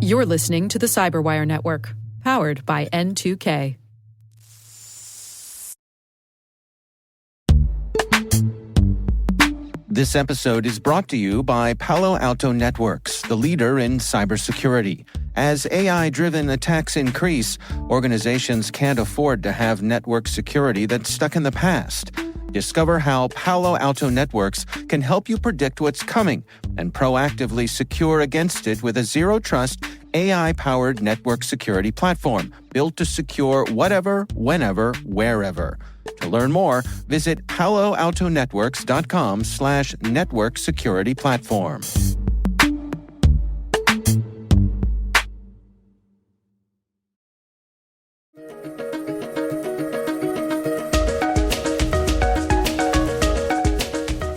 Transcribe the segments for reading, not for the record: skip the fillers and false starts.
You're listening to the Cyberwire Network, powered by N2K. This episode is brought to you by Palo Alto Networks, the leader in cybersecurity. As AI-driven attacks increase, organizations can't afford to have network security that's stuck in the past. Discover how Palo Alto Networks can help you predict what's coming and proactively secure against it with a zero-trust, AI-powered network security platform built to secure whatever, whenever, wherever. To learn more, visit paloaltonetworks.com/network security platform.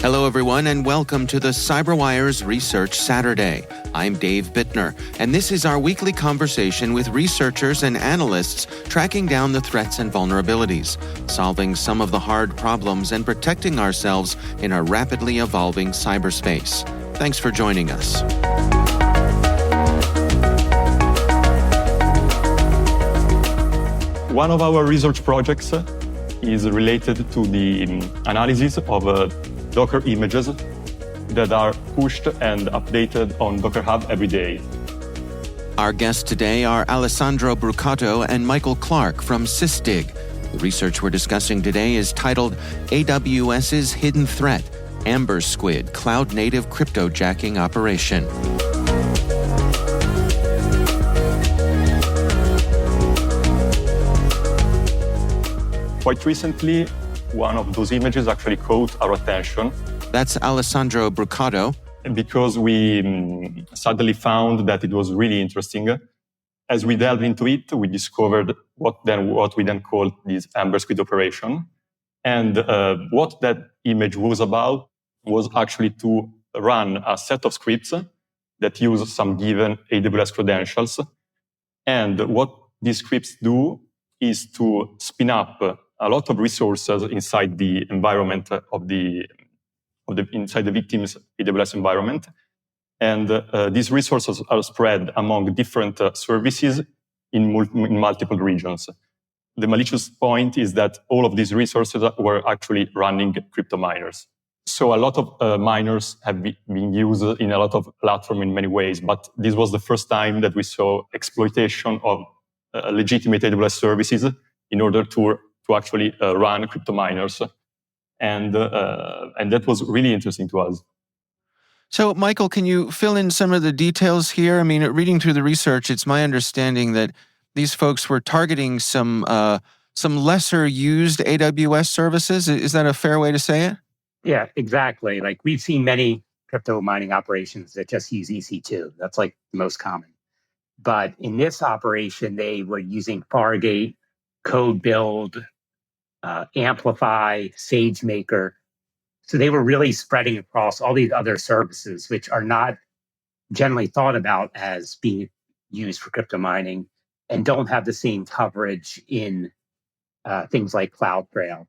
Hello, everyone, and welcome to the CyberWire's Research Saturday. I'm Dave Bittner, and this is our weekly conversation with researchers and analysts tracking down the threats and vulnerabilities, solving some of the hard problems, and protecting ourselves in a rapidly evolving cyberspace. Thanks for joining us. One of our research projects is related to the analysis of Docker images that are pushed and updated on Docker Hub every day. Our guests today are Alessandro Brucato and Michael Clark from SysDig. The research we're discussing today is titled AWS's Hidden Threat, AMBERSQUID, Cloud-Native Cryptojacking Operation. Quite recently, one of those images actually caught our attention. That's Alessandro Brucato. Because we suddenly found that it was really interesting. As we delved into it, we discovered what we then called this AMBERSQUID operation. And what that image was about was actually to run a set of scripts that use some given AWS credentials. And what these scripts do is to spin up a lot of resources inside the environment inside the victim's AWS environment. And these resources are spread among different services in multiple regions. The malicious point is that all of these resources were actually running crypto miners. So a lot of miners have been used in a lot of platforms in many ways, but this was the first time that we saw exploitation of legitimate AWS services in order to actually run crypto miners. And that was really interesting to us. So, Michael, can you fill in some of the details here? I mean, reading through the research, it's my understanding that these folks were targeting some lesser used AWS services. Is that a fair way to say it? Yeah, exactly. Like we've seen many crypto mining operations that just use EC2. That's like the most common. But in this operation, they were using Fargate, Code Build, Amplify, SageMaker. So they were really spreading across all these other services, which are not generally thought about as being used for crypto mining and don't have the same coverage in things like CloudTrail,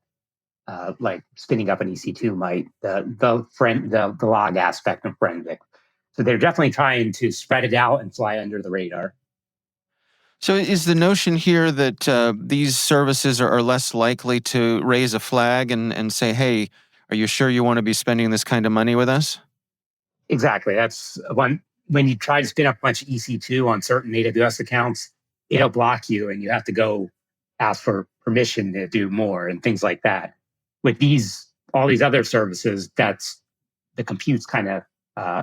like spinning up an EC2 might, the log aspect of forensic. So they're definitely trying to spread it out and fly under the radar. So is the notion here that these services are less likely to raise a flag and say, hey, are you sure you want to be spending this kind of money with us? Exactly. That's one. When you try to spin up a bunch of EC2 on certain AWS accounts, it'll block you and you have to go ask for permission to do more and things like that. With all these other services, that's the compute's kind of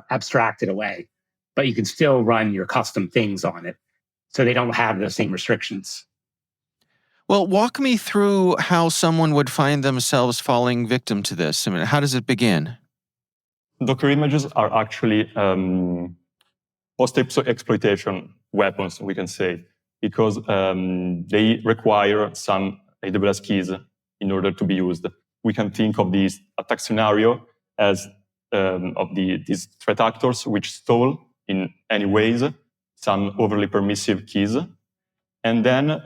abstracted away, but you can still run your custom things on it. So they don't have the same restrictions. Well, walk me through how someone would find themselves falling victim to this. I mean, how does it begin? Docker images are actually post-exploitation weapons, we can say, because they require some AWS keys in order to be used. We can think of this attack scenario as these threat actors which stole in any ways some overly permissive keys, and then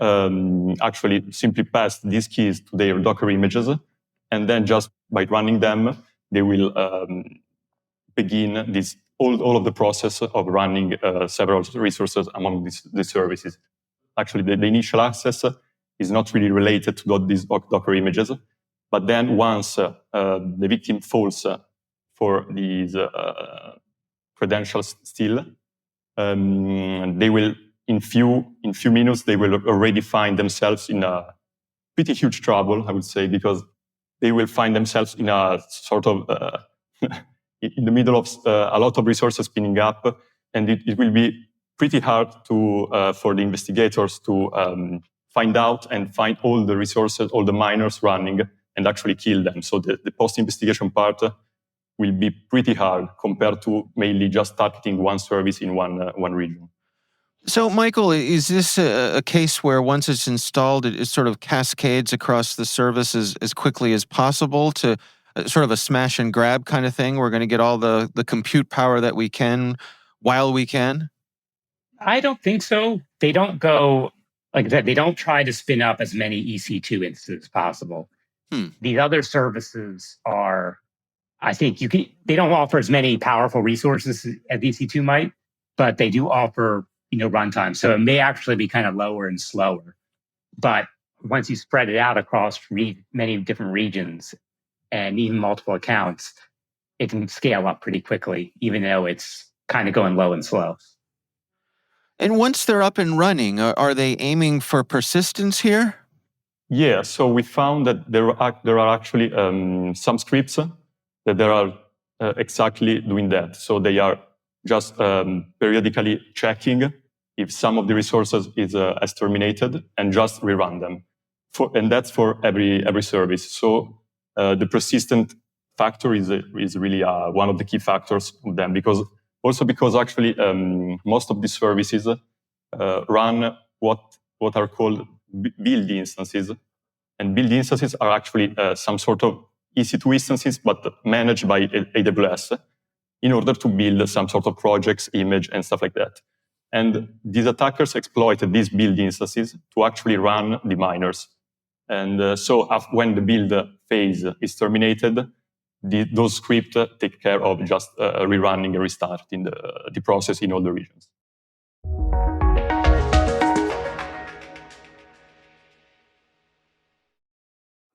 actually simply pass these keys to their Docker images, and then just by running them, they will begin this all of the process of running several resources among these services. Actually, the initial access is not really related to these Docker images, but then once the victim falls for these credentials still, they will in few minutes they will already find themselves in a pretty huge trouble, I would say, because they will find themselves in a sort of in the middle of a lot of resources spinning up, and it will be pretty hard to for the investigators to find out and find all the resources, all the miners running, and actually kill them. So the post-investigation part will be pretty hard compared to mainly just targeting one service in one region. So, Michael, is this a case where once it's installed, it sort of cascades across the service as quickly as possible to sort of a smash and grab kind of thing? We're going to get all the compute power that we can while we can? I don't think so. They don't go like that. They don't try to spin up as many EC2 instances as possible. These other services are, I think they don't offer as many powerful resources as EC2 might, but they do offer, runtime. So it may actually be kind of lower and slower. But once you spread it out across many different regions and even multiple accounts, it can scale up pretty quickly, even though it's kind of going low and slow. And once they're up and running, are they aiming for persistence here? Yeah, so we found that there are actually some scripts that there are exactly doing that. So they are just periodically checking if some of the resources has terminated and just rerun them. And that's for every service. So the persistent factor is really one of the key factors of them, because actually most of these services run what are called build instances. And build instances are actually some sort of EC2 instances, but managed by AWS in order to build some sort of projects, image, and stuff like that. And these attackers exploited these build instances to actually run the miners. And so when the build phase is terminated, those scripts take care of just rerunning and restarting the process in all the regions.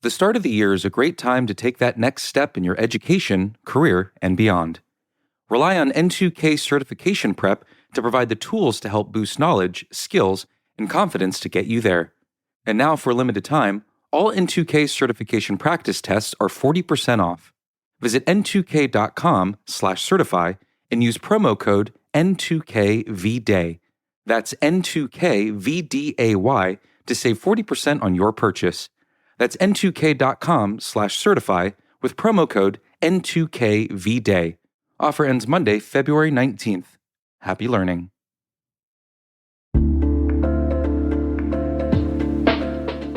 The start of the year is a great time to take that next step in your education, career, and beyond. Rely on N2K certification prep to provide the tools to help boost knowledge, skills, and confidence to get you there. And now, for a limited time, all N2K certification practice tests are 40% off. Visit n2k.com/certify and use promo code N2KVDAY. That's N2KVDAY to save 40% on your purchase. That's n2k.com/certify with promo code N2KVDAY. Offer ends Monday, February 19th. Happy learning.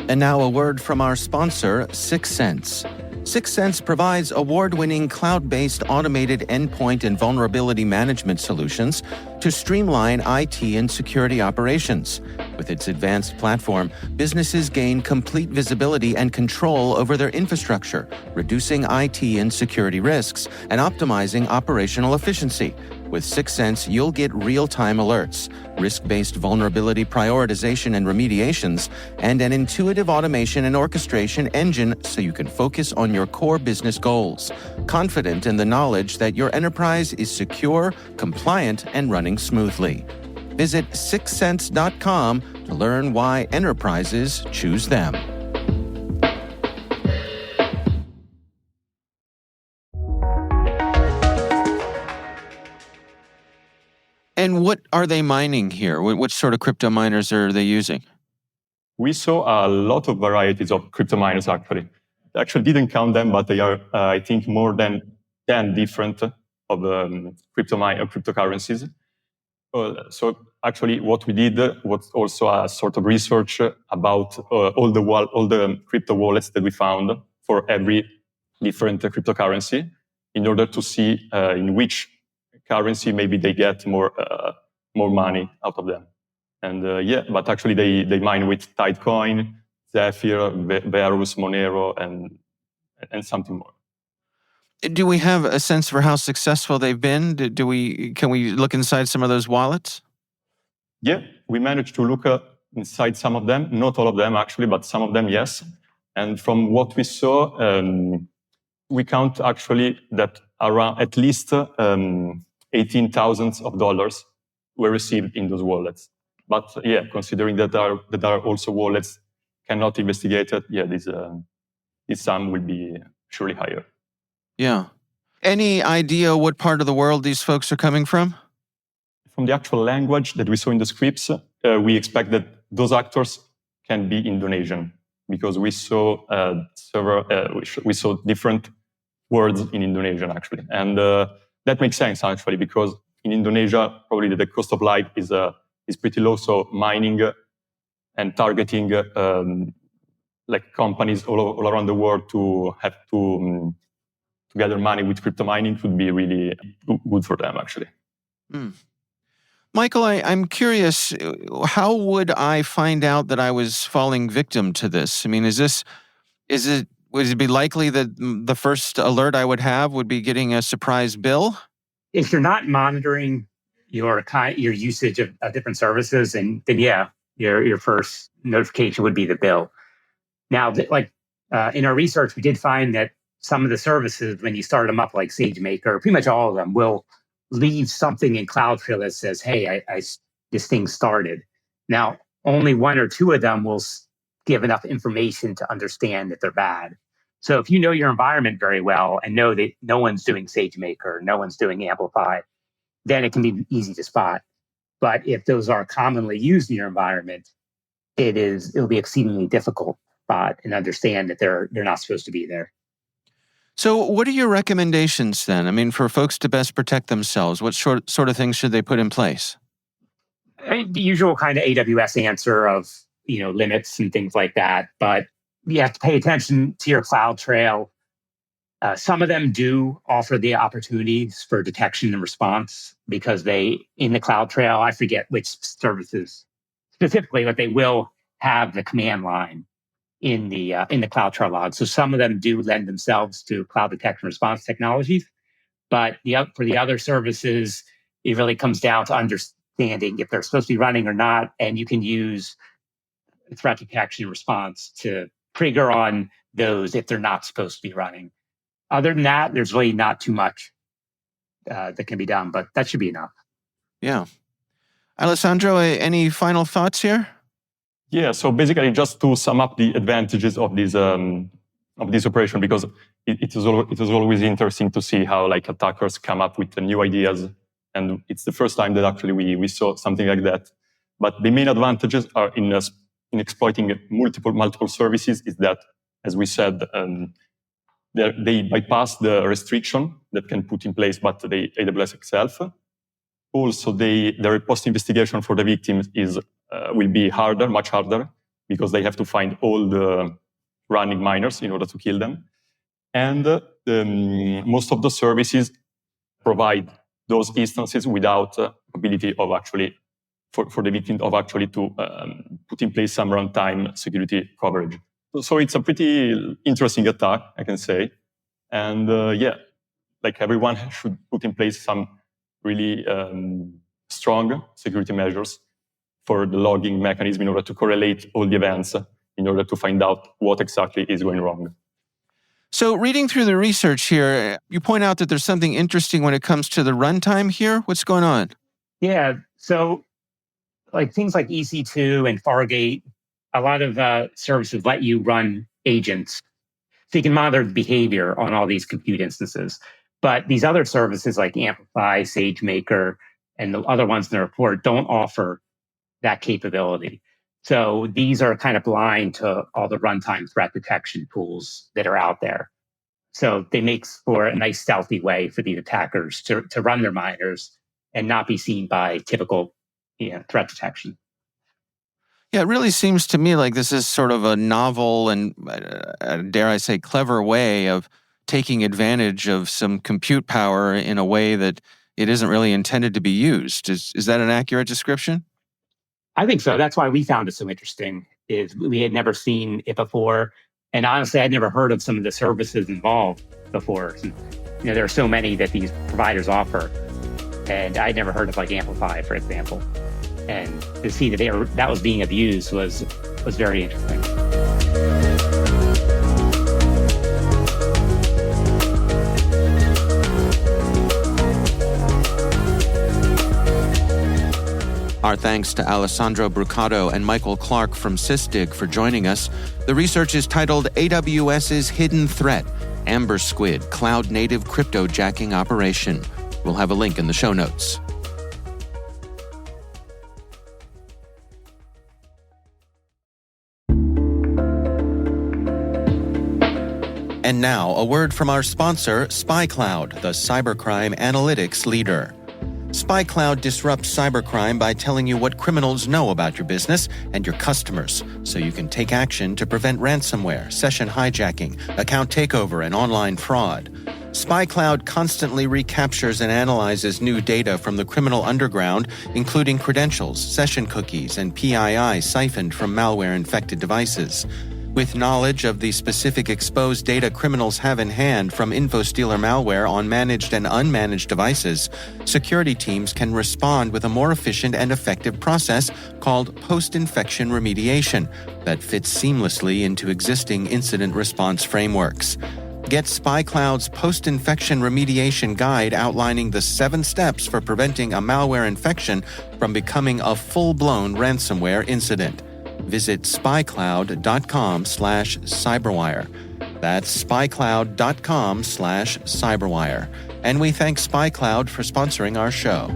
And now a word from our sponsor, 6 Sense. 6 Sense provides award-winning cloud-based automated endpoint and vulnerability management solutions to streamline IT and security operations. With its advanced platform, businesses gain complete visibility and control over their infrastructure, reducing IT and security risks and optimizing operational efficiency. With 6 Sense, you'll get real-time alerts, risk-based vulnerability prioritization and remediations, and an intuitive automation and orchestration engine so you can focus on your core business goals, confident in the knowledge that your enterprise is secure, compliant, and running smoothly. Visit 6sense.com to learn why enterprises choose them. And what are they mining here? What sort of crypto miners are they using? We saw a lot of varieties of crypto miners, actually. I actually didn't count them, but they are, I think, more than 10 different of cryptocurrencies. So actually what we did was also a sort of research about all the crypto wallets that we found for every different cryptocurrency in order to see in which currency maybe they get more money out of them. And but actually they mine with Tidecoin, Zephyr, Verus, Monero, and something more. Do we have a sense for how successful they've been? Can we look inside some of those wallets? Yeah, we managed to look inside some of them, not all of them actually, but some of them, yes. And from what we saw, we count actually that around at least $18,000 were received in those wallets. But yeah, considering that there are also wallets cannot investigate it, yeah, this sum will be surely higher. Yeah. Any idea what part of the world these folks are coming from? From the actual language that we saw in the scripts, we expect that those actors can be Indonesian, because we saw we saw different words in Indonesian actually, and that makes sense actually, because in Indonesia probably the cost of life is pretty low, so mining and targeting like companies all around the world to have to gather money with crypto mining would be really good for them actually. Michael, I'm curious, how would I find out that I was falling victim to this? I mean, would it be likely that the first alert I would have would be getting a surprise bill? If you're not monitoring your usage of different services, then yeah, your first notification would be the bill. Now, in our research, we did find that some of the services, when you start them up, like SageMaker, pretty much all of them will leave something in CloudTrail that says, "Hey, this thing started." Now, only one or two of them will give enough information to understand that they're bad. So if you know your environment very well and know that no one's doing SageMaker, no one's doing Amplify, then it can be easy to spot. But if those are commonly used in your environment, it'll be exceedingly difficult to spot and understand that they're not supposed to be there. So what are your recommendations then? I mean, for folks to best protect themselves, what sort of things should they put in place? The usual kind of AWS answer of, limits and things like that. But you have to pay attention to your CloudTrail. Some of them do offer the opportunities for detection and response, because in the CloudTrail, I forget which services specifically, but they will have the command line in the CloudTrail log. So some of them do lend themselves to cloud detection response technologies, but for the other services, it really comes down to understanding if they're supposed to be running or not, and you can use threat detection response to trigger on those if they're not supposed to be running. Other than that, there's really not too much that can be done, but that should be enough. Yeah. Alessandro, any final thoughts here? Yeah, so basically just to sum up the advantages of this operation, because it is always interesting to see how attackers come up with new ideas, and it's the first time that actually we saw something like that. But the main advantages are in exploiting multiple services is that, as we said, they bypass the restriction that can put in place, but the AWS itself. Also, their post-investigation for the victims will be much harder, because they have to find all the running miners in order to kill them. And most of the services provide those instances without ability of actually, for the victim of actually to put in place some runtime security coverage. So it's a pretty interesting attack, I can say. And everyone should put in place some really strong security measures for the logging mechanism in order to correlate all the events in order to find out what exactly is going wrong. So reading through the research here, you point out that there's something interesting when it comes to the runtime here. What's going on? Yeah, so things like EC2 and Fargate, a lot of services let you run agents, so you can monitor the behavior on all these compute instances. But these other services like Amplify, SageMaker, and the other ones in the report don't offer that capability. So these are kind of blind to all the runtime threat detection tools that are out there. So they make for a nice stealthy way for these attackers to run their miners and not be seen by typical threat detection. Yeah, it really seems to me like this is sort of a novel and, dare I say, clever way of taking advantage of some compute power in a way that it isn't really intended to be used. Is that an accurate description? I think so. That's why we found it so interesting, is we had never seen it before. And honestly, I'd never heard of some of the services involved. before. There are so many that these providers offer, and I'd never heard of like Amplify, for example. And to see that that was being abused was very interesting. Our thanks to Alessandro Brucato and Michael Clark from SysDig for joining us. The research is titled AWS's Hidden Threat, AMBERSQUID, Cloud-Native Crypto-Jacking Operation. We'll have a link in the show notes. And now, a word from our sponsor, SpyCloud, the cybercrime analytics leader. SpyCloud disrupts cybercrime by telling you what criminals know about your business and your customers, so you can take action to prevent ransomware, session hijacking, account takeover, and online fraud. SpyCloud constantly recaptures and analyzes new data from the criminal underground, including credentials, session cookies, and PII siphoned from malware-infected devices. With knowledge of the specific exposed data criminals have in hand from InfoStealer malware on managed and unmanaged devices, security teams can respond with a more efficient and effective process called post-infection remediation that fits seamlessly into existing incident response frameworks. Get SpyCloud's post-infection remediation guide outlining the 7 steps for preventing a malware infection from becoming a full-blown ransomware incident. Visit spycloud.com/cyberwire. That's spycloud.com/cyberwire. And we thank SpyCloud for sponsoring our show.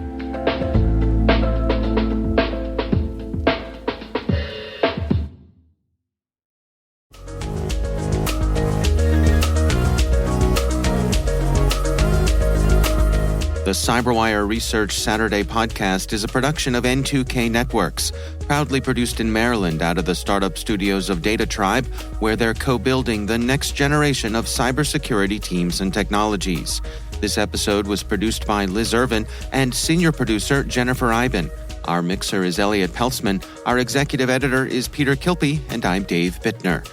The CyberWire Research Saturday podcast is a production of N2K Networks, proudly produced in Maryland out of the startup studios of Data Tribe, where they're co-building the next generation of cybersecurity teams and technologies. This episode was produced by Liz Irvin and senior producer Jennifer Iben. Our mixer is Elliot Peltzman, our executive editor is Peter Kilpie, and I'm Dave Bittner.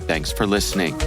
Thanks for listening.